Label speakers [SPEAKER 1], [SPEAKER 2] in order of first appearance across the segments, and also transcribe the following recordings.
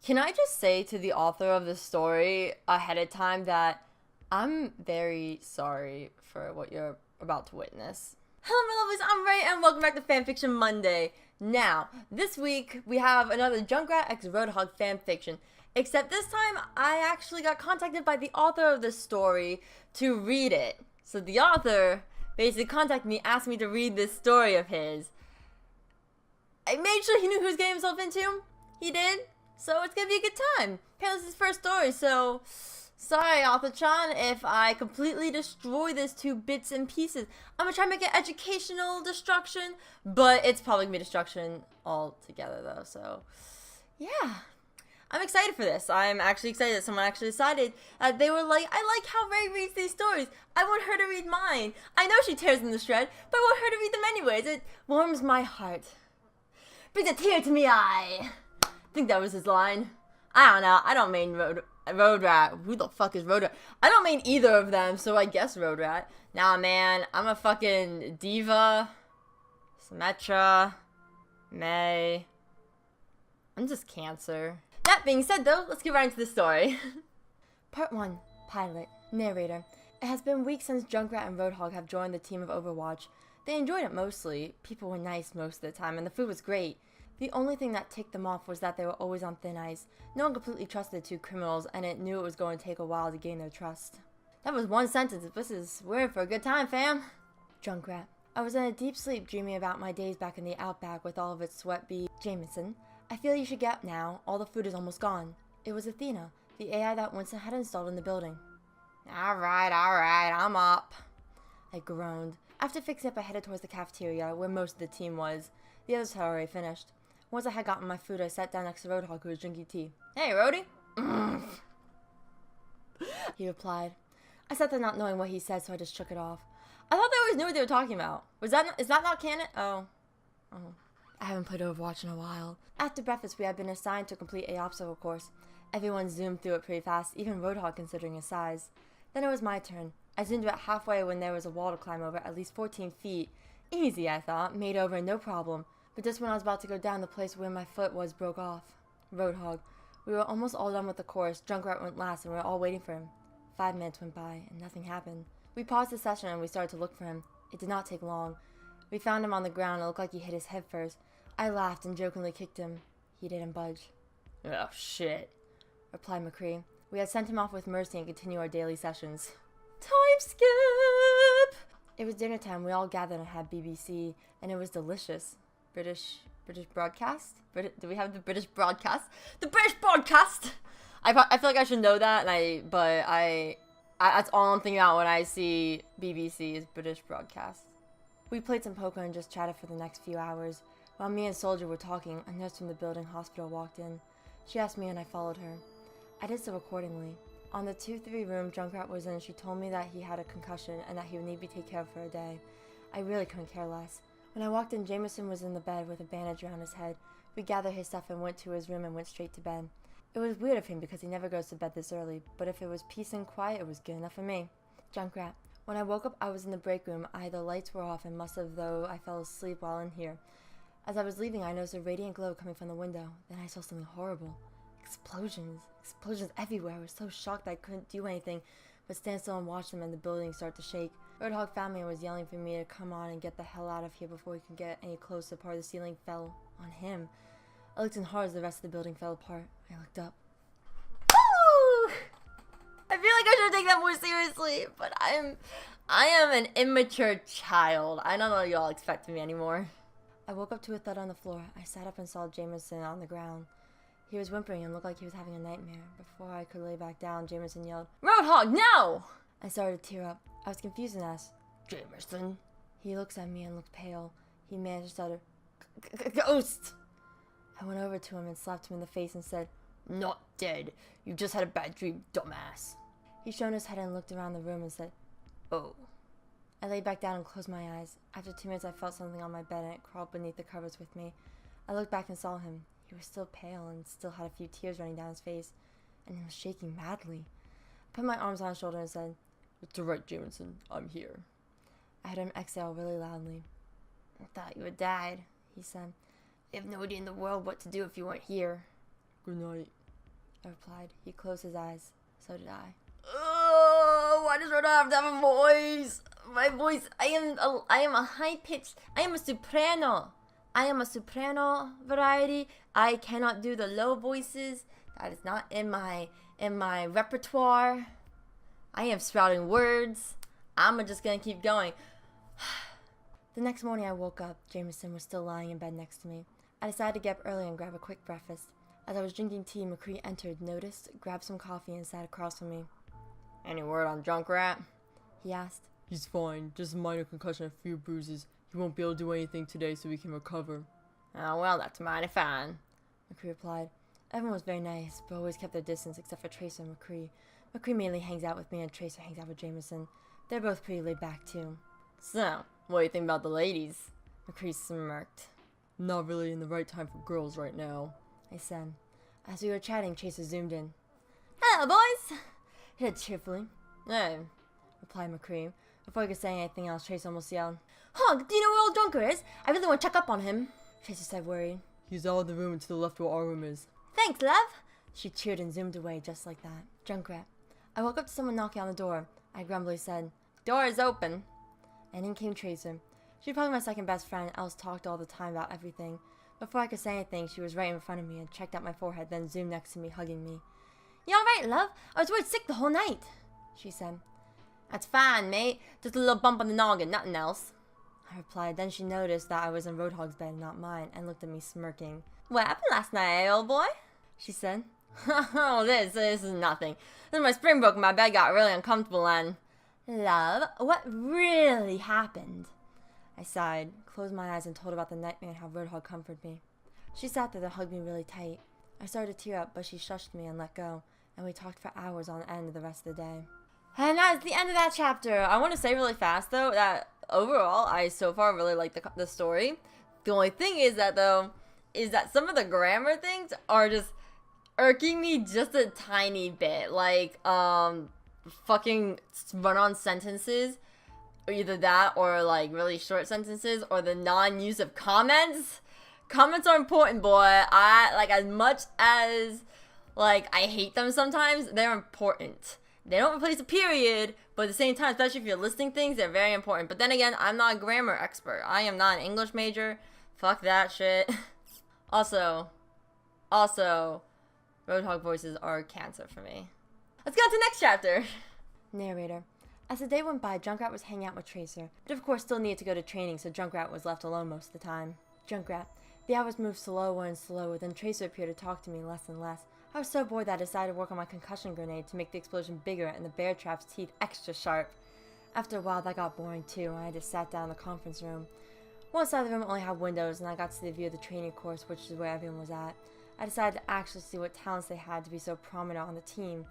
[SPEAKER 1] Can I just say to the author of the story ahead of time that I'm very sorry for what you're about to witness. Hello, my lovelies, I'm Ray, and welcome back to Fanfiction Monday. Now, this week, we have another Junkrat x Roadhog fanfiction. Except this time, I actually got contacted by the author of the story to read it. So the author basically contacted me, asked me to read this story of his. I made sure he knew who he was getting himself into. He did. So it's gonna be a good time. Apparently this is his first story, so sorry, Author-chan, if I completely destroy this to bits and pieces. I'm gonna try to make it educational destruction, but it's probably gonna be destruction altogether though, so yeah. I'm excited for this. I'm actually excited that someone actually decided that they were like, I like how Ray reads these stories. I want her to read mine. I know she tears them to shreds, but I want her to read them anyways. It warms my heart. Brings a tear to me eye. I think that was his line. I don't know. I don't mean Road Rat. Who the fuck is Road Rat? I don't mean either of them, so I guess Road Rat. Nah, man. I'm a fucking diva. Symmetra. May. I'm just Cancer. That being said, though, let's get right into the story. Part 1. Pilot. Narrator. It has been weeks since Junkrat and Roadhog have joined the team of Overwatch. They enjoyed it mostly. People were nice most of the time, and the food was great. The only thing that ticked them off was that they were always on thin ice. No one completely trusted the two criminals, and it knew it was going to take a while to gain their trust. That was one sentence. We're in for a good time, fam. Junkrat. I was in a deep sleep dreaming about my days back in the Outback with all of its sweat beads. Jameson. I feel you should get up now. All the food is almost gone. It was Athena, the AI that Winston had installed in the building. Alright, I'm up. I groaned. After fixing up, I headed towards the cafeteria, where most of the team was. The others had already finished. Once I had gotten my food, I sat down next to Roadhog, who was drinking tea. Hey, Rody. He replied. I sat there not knowing what he said, so I just shook it off. I thought they always knew what they were talking about. Is that not canon? Oh. I haven't played Overwatch in a while. After breakfast, we had been assigned to complete a obstacle course. Everyone zoomed through it pretty fast, even Roadhog considering his size. Then it was my turn. I zoomed about halfway when there was a wall to climb over, at least 14 feet. Easy, I thought. Made over, no problem. But just when I was about to go down, the place where my foot was broke off. Roadhog. We were almost all done with the course. Junkrat went last, and we were all waiting for him. 5 minutes went by, and nothing happened. We paused the session, and we started to look for him. It did not take long. We found him on the ground. It looked like he hit his head first. I laughed and jokingly kicked him. He didn't budge. Oh, shit, replied McCree. We had sent him off with mercy and continued our daily sessions. Time skip! It was dinner time. We all gathered and had BBC, and it was delicious. British broadcast? Do we have the British broadcast? The British broadcast! I feel like I should know that, but that's all I'm thinking about when I see BBC is British broadcast. We played some poker and just chatted for the next few hours. While me and Soldier were talking, a nurse from the building hospital walked in. She asked me and I followed her. I did so accordingly. On the 2-3 room Junkrat was in, she told me that he had a concussion and that he would need to be taken care of for a day. I really couldn't care less. When I walked in, Jameson was in the bed with a bandage around his head. We gathered his stuff and went to his room and went straight to bed. It was weird of him because he never goes to bed this early, but if it was peace and quiet, it was good enough for me. Junkrat. When I woke up, I was in the break room. The lights were off and must have, though I fell asleep while in here. As I was leaving, I noticed a radiant glow coming from the window. Then I saw something horrible. Explosions. Explosions everywhere. I was so shocked that I couldn't do anything but stand still and watch them and the building start to shake. Roadhog found me and was yelling for me to come on and get the hell out of here before we could get any closer. Part of the ceiling fell on him. I looked in horror as the rest of the building fell apart. I looked up. Woo! I feel like I should take that more seriously, but I am an immature child. I don't know what y'all expect of me anymore. I woke up to a thud on the floor. I sat up and saw Jameson on the ground. He was whimpering and looked like he was having a nightmare. Before I could lay back down, Jameson yelled, Roadhog, no! I started to tear up. I was confused and asked, Jameson? He looks at me and looked pale. He managed to stutter, Ghost! I went over to him and slapped him in the face and said, Not dead. You just had a bad dream, dumbass. He shone his head and looked around the room and said, Oh. I laid back down and closed my eyes. After 2 minutes, I felt something on my bed and it crawled beneath the covers with me. I looked back and saw him. He was still pale and still had a few tears running down his face, and he was shaking madly. I put my arms on his shoulder and said, It's alright, Jameson. I'm here. I heard him exhale really loudly. I thought you had died, he said. I have no idea in the world what to do if you weren't here. Good night. I replied. He closed his eyes. So did I. Oh, why does Roadhog have to have a voice? My voice, I am a high-pitched, I am a soprano. I am a soprano variety. I cannot do the low voices. That is not in my repertoire. I am sprouting words. I'm just gonna keep going. The next morning I woke up. Jameson was still lying in bed next to me. I decided to get up early and grab a quick breakfast. As I was drinking tea, McCree entered, noticed, grabbed some coffee, and sat across from me. Any word on Junkrat? He asked.
[SPEAKER 2] He's fine. Just a minor concussion and a few bruises. He won't be able to do anything today so we can recover.
[SPEAKER 1] Oh, well, that's mighty fine, McCree replied. Everyone was very nice, but always kept their distance except for Tracer and McCree. McCree mainly hangs out with me and Tracer hangs out with Jameson. They're both pretty laid back, too. So, what do you think about the ladies? McCree smirked.
[SPEAKER 2] Not really in the right time for girls right now,
[SPEAKER 1] I said. As we were chatting, Tracer zoomed in. Hello, boys! He said cheerfully. Hey, replied McCree. Before I could say anything else, Tracer almost yelled. Hog, do you know where old Junkrat is? I really want to check up on him. Tracer said, worried.
[SPEAKER 2] He's out of the room and to the left where our room is.
[SPEAKER 1] Thanks, love. She cheered and zoomed away just like that. Junkrat. I woke up to someone knocking on the door. I grumbly said, Door is open. And in came Tracer. She was probably my second best friend. Else talked all the time about everything. Before I could say anything, she was right in front of me and checked out my forehead, then zoomed next to me, hugging me. You alright, love? I was worried sick the whole night, she said. That's fine, mate. Just a little bump on the noggin, nothing else. I replied. Then she noticed that I was in Roadhog's bed, not mine, and looked at me smirking. What happened last night, eh, old boy? She said. Oh, this is nothing. Then my spring broke and my bed got really uncomfortable and... Love, what really happened? I sighed, closed my eyes, and told about the nightmare and how Roadhog comforted me. She sat there and hugged me really tight. I started to tear up, but she shushed me and let go, and we talked for hours on end the rest of the day. And that's the end of that chapter. I want to say really fast, though, that overall, I so far really like the story. The only thing is that, though, is that some of the grammar things are just irking me just a tiny bit. Like, fucking run-on sentences, or either that, or, like, really short sentences, or the non-use of comments. Comments are important, boy. Like, as much as, like, I hate them sometimes, they're important. They don't replace a period, but at the same time, especially if you're listing things, they're very important. But then again, I'm not a grammar expert. I am not an English major. Fuck that shit. Also, Roadhog voices are cancer for me. Let's go to the next chapter. Narrator. As the day went by, Junkrat was hanging out with Tracer, but of course still needed to go to training, so Junkrat was left alone most of the time. Junkrat. The hours moved slower and slower, then Tracer appeared to talk to me less and less. I was so bored that I decided to work on my concussion grenade to make the explosion bigger and the bear trap's teeth extra sharp. After a while, that got boring too, and I just sat down in the conference room. One side of the room only had windows, and I got to see the view of the training course, which is where everyone was at. I decided to actually see what talents they had to be so prominent on the team.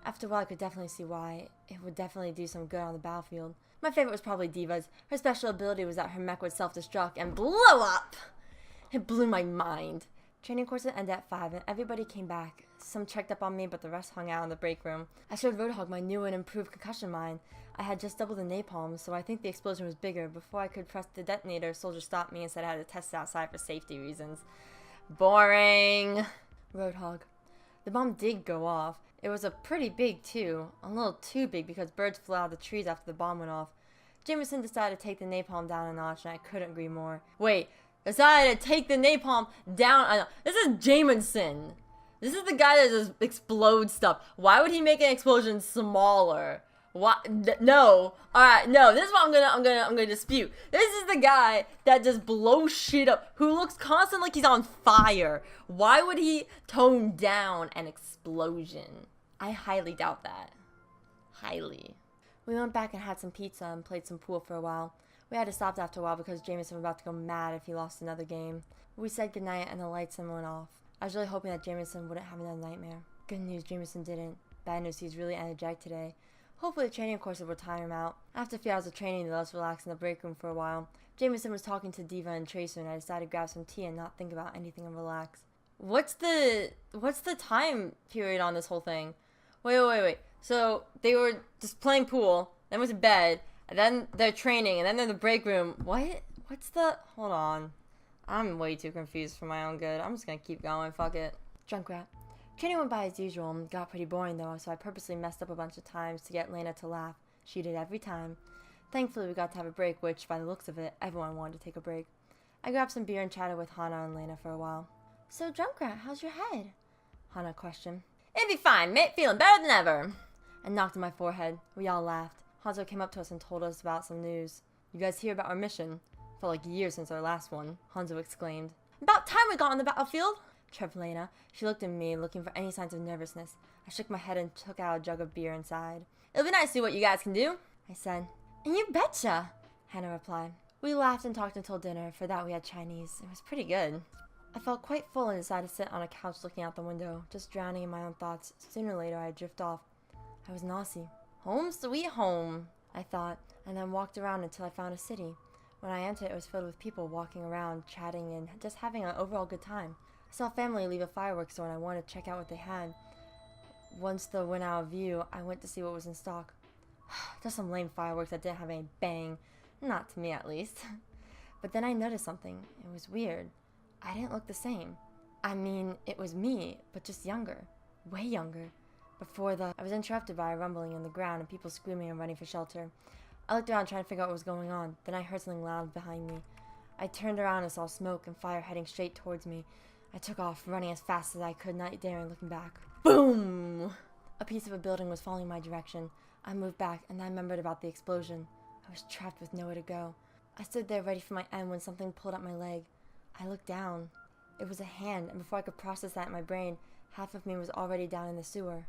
[SPEAKER 1] After a while, I could definitely see why. It would definitely do some good on the battlefield. My favorite was probably Diva's. Her special ability was that her mech would self-destruct and blow up! It blew my mind. Training course would end at 5, and everybody came back. Some checked up on me, but the rest hung out in the break room. I showed Roadhog my new and improved concussion mine. I had just doubled the napalm, so I think the explosion was bigger. Before I could press the detonator, a soldier stopped me and said I had to test it outside for safety reasons. Boring. Roadhog. The bomb did go off. It was a pretty big, too. A little too big because birds flew out of the trees after the bomb went off. Jameson decided to take the napalm down a notch, and I couldn't agree more. Wait. Decided to take the napalm down. This is Jameson. This is the guy that just explodes stuff. Why would he make an explosion smaller? What? No. All right. No. This is what I'm gonna dispute. This is the guy that just blows shit up. Who looks constantly like he's on fire. Why would he tone down an explosion? I highly doubt that. Highly. We went back and had some pizza and played some pool for a while. We had to stop after a while because Jameson was about to go mad if he lost another game. We said goodnight and the lights went off. I was really hoping that Jameson wouldn't have another nightmare. Good news, Jameson didn't. Bad news, he's really energetic today. Hopefully the training course will tire him out. After a few hours of training, they let us relax in the break room for a while. Jameson was talking to Diva and Tracer, and I decided to grab some tea and not think about anything and relax. What's the time period on this whole thing? Wait. So they were just playing pool, then went to bed, and then they're training, and then they're in the break room. What? Hold on. I'm way too confused for my own good. I'm just gonna keep going. Fuck it. Junkrat. Training went by as usual and got pretty boring though, so I purposely messed up a bunch of times to get Lena to laugh. She did every time. Thankfully, we got to have a break, which, by the looks of it, everyone wanted to take a break. I grabbed some beer and chatted with Hana and Lena for a while. So, Junkrat, how's your head? Hana questioned. It'd be fine, mate. Feeling better than ever. I knocked on my forehead. We all laughed. Hanzo came up to us and told us about some news. You guys hear about our mission? Felt like years since our last one, Hanzo exclaimed. About time we got on the battlefield, chirped Lena. She looked at me, looking for any signs of nervousness. I shook my head and took out a jug of beer and sighed. It'll be nice to see what you guys can do, I said. And you betcha, Hannah replied. We laughed and talked until dinner. For that we had Chinese. It was pretty good. I felt quite full and decided to sit on a couch looking out the window, just drowning in my own thoughts. Sooner or later I'd drift off. I was nauseous. Home sweet home, I thought, and then walked around until I found a city. When I entered, it was filled with people walking around, chatting, and just having an overall good time. I saw a family leave a fireworks store and I wanted to check out what they had. Once they went out of view, I went to see what was in stock. Just some lame fireworks that didn't have any bang. Not to me, at least. But then I noticed something. It was weird. I didn't look the same. I mean, it was me, but just younger. Way younger. I was interrupted by a rumbling in the ground and people screaming and running for shelter. I looked around trying to figure out what was going on. Then I heard something loud behind me. I turned around and saw smoke and fire heading straight towards me. I took off, running as fast as I could, not daring looking back. Boom! A piece of a building was falling my direction. I moved back, and I remembered about the explosion. I was trapped with nowhere to go. I stood there ready for my end when something pulled at my leg. I looked down. It was a hand, and before I could process that in my brain, half of me was already down in the sewer.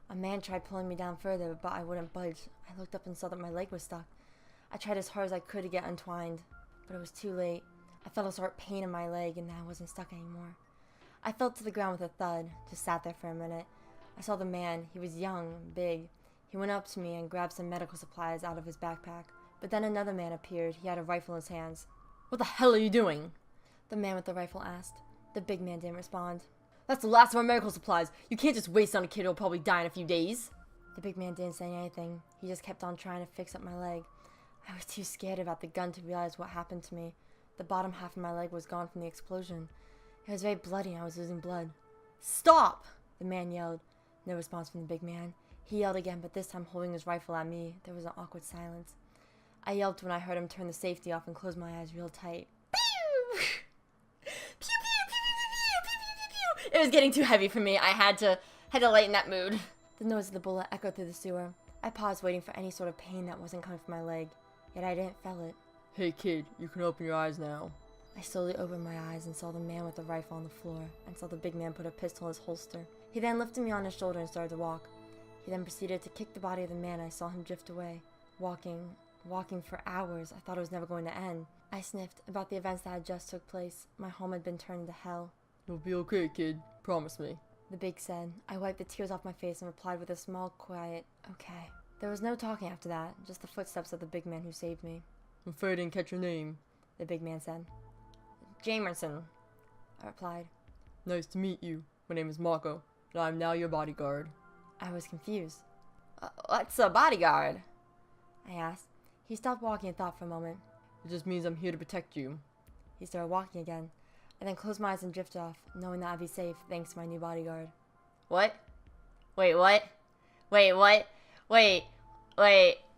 [SPEAKER 1] A man tried pulling me down further, but I wouldn't budge. I looked up and saw that my leg was stuck. I tried as hard as I could to get untwined, but it was too late. I felt a sharp pain in my leg, and I wasn't stuck anymore. I fell to the ground with a thud, just sat there for a minute. I saw the man. He was young, big. He went up to me and grabbed some medical supplies out of his backpack. But then another man appeared. He had a rifle in his hands.
[SPEAKER 2] What the hell are you doing?
[SPEAKER 1] The man with the rifle asked. The big man didn't respond.
[SPEAKER 2] That's the last of our medical supplies. You can't just waste on a kid who'll probably die in a few days.
[SPEAKER 1] The big man didn't say anything. He just kept on trying to fix up my leg. I was too scared about the gun to realize what happened to me. The bottom half of my leg was gone from the explosion. It was very bloody and I was losing blood.
[SPEAKER 2] Stop!
[SPEAKER 1] The man yelled. No response from the big man. He yelled again, but this time holding his rifle at me. There was an awkward silence. I yelped when I heard him turn the safety off and close my eyes real tight. Pew! Pew, pew, pew, pew, pew, pew, pew, pew. It was getting too heavy for me. I had to lighten that mood. The noise of the bullet echoed through the sewer. I paused, waiting for any sort of pain that wasn't coming from my leg. Yet I didn't feel it.
[SPEAKER 2] Hey kid, you can open your eyes now.
[SPEAKER 1] I slowly opened my eyes and saw the man with the rifle on the floor, and saw the big man put a pistol in his holster. He then lifted me on his shoulder and started to walk. He then proceeded to kick the body of the man. I saw him drift away, walking for hours. I thought it was never going to end. I sniffed about the events that had just took place. My home had been turned into hell.
[SPEAKER 2] You'll be okay, kid. Promise me.
[SPEAKER 1] The big said. I wiped the tears off my face and replied with a small, quiet, okay. There was no talking after that, just the footsteps of the big man who saved me.
[SPEAKER 2] I'm afraid I didn't catch your name.
[SPEAKER 1] The big man said. Jamerson, I replied.
[SPEAKER 2] Nice to meet you. My name is Marco, and I'm now your bodyguard.
[SPEAKER 1] I was confused. What's a bodyguard? I asked. He stopped walking and thought for a moment.
[SPEAKER 2] It just means I'm here to protect you.
[SPEAKER 1] He started walking again. I then closed my eyes and drifted off, knowing that I'd be safe thanks to my new bodyguard. What? Wait, what? Wait, what? Wait.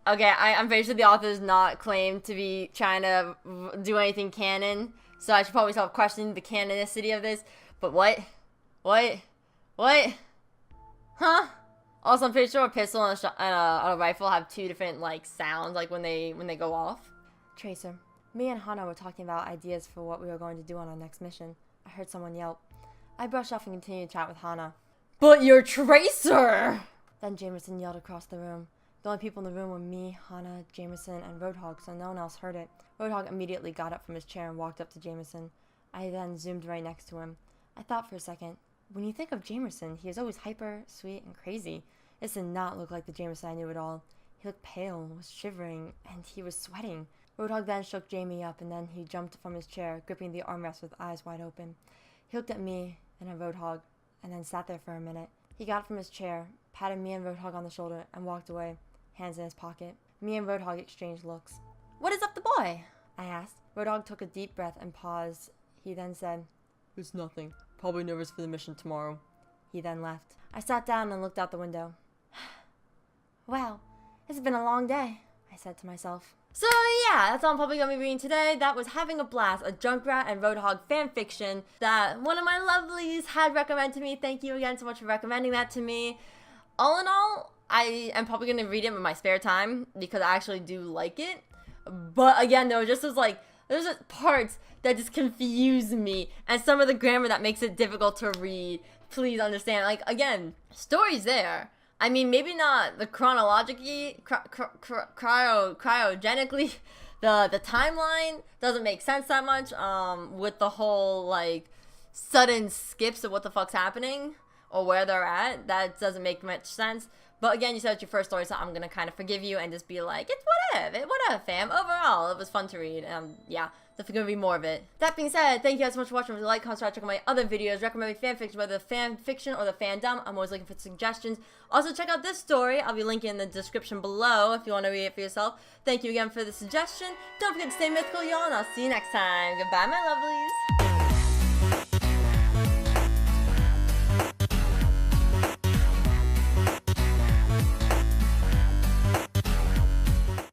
[SPEAKER 1] Okay, I'm pretty sure the author does not claim to be trying to do anything canon, so I should probably stop questioning the canonicity of this. But what? Huh? Also, I'm pretty sure a pistol and a rifle have two different sounds, when they go off. Tracer. Me and Hana were talking about ideas for what we were going to do on our next mission. I heard someone yelp. I brushed off and continued to chat with Hana. But you're Tracer! Then Jamerson yelled across the room. The only people in the room were me, Hana, Jamerson, and Roadhog, so no one else heard it. Roadhog immediately got up from his chair and walked up to Jamerson. I then zoomed right next to him. I thought for a second. When you think of Jamerson, he is always hyper, sweet, and crazy. This did not look like the Jamerson I knew at all. He looked pale, was shivering, and he was sweating. Roadhog then shook Jamie up, and then he jumped from his chair, gripping the armrest with eyes wide open. He looked at me and at Roadhog, and then sat there for a minute. He got up from his chair, patted me and Roadhog on the shoulder, and walked away, hands in his pocket. Me and Roadhog exchanged looks. What is up the boy? I asked. Roadhog took a deep breath and paused. He then said,
[SPEAKER 2] It's nothing. Probably nervous for the mission tomorrow.
[SPEAKER 1] He then left. I sat down and looked out the window. Wow, it's been a long day, I said to myself. So yeah, that's all I'm probably going to be reading today. That was Having a Blast, a Junkrat and Roadhog fanfiction that one of my lovelies had recommended to me. Thank you again so much for recommending that to me. All in all, I am probably going to read it in my spare time because I actually do like it. But again, there were just there's just parts that just confuse me, and some of the grammar that makes it difficult to read. Please understand. Like, again, story's there. I mean, maybe not the chronologically, cryogenically, the timeline doesn't make sense that much, with the whole, like, sudden skips of what the fuck's happening, or where they're at. That doesn't make much sense. But again, you said it's your first story, so I'm gonna kind of forgive you and just be like, it's whatever, fam. Overall, it was fun to read, yeah, definitely gonna be more of it. That being said, thank you guys so much for watching. If you like, comment, subscribe, check out my other videos, recommend me fanfiction, whether the fanfiction or the fandom. I'm always looking for suggestions. Also, check out this story. I'll be linking in the description below if you want to read it for yourself. Thank you again for the suggestion. Don't forget to stay mythical, y'all, and I'll see you next time. Goodbye, my lovelies.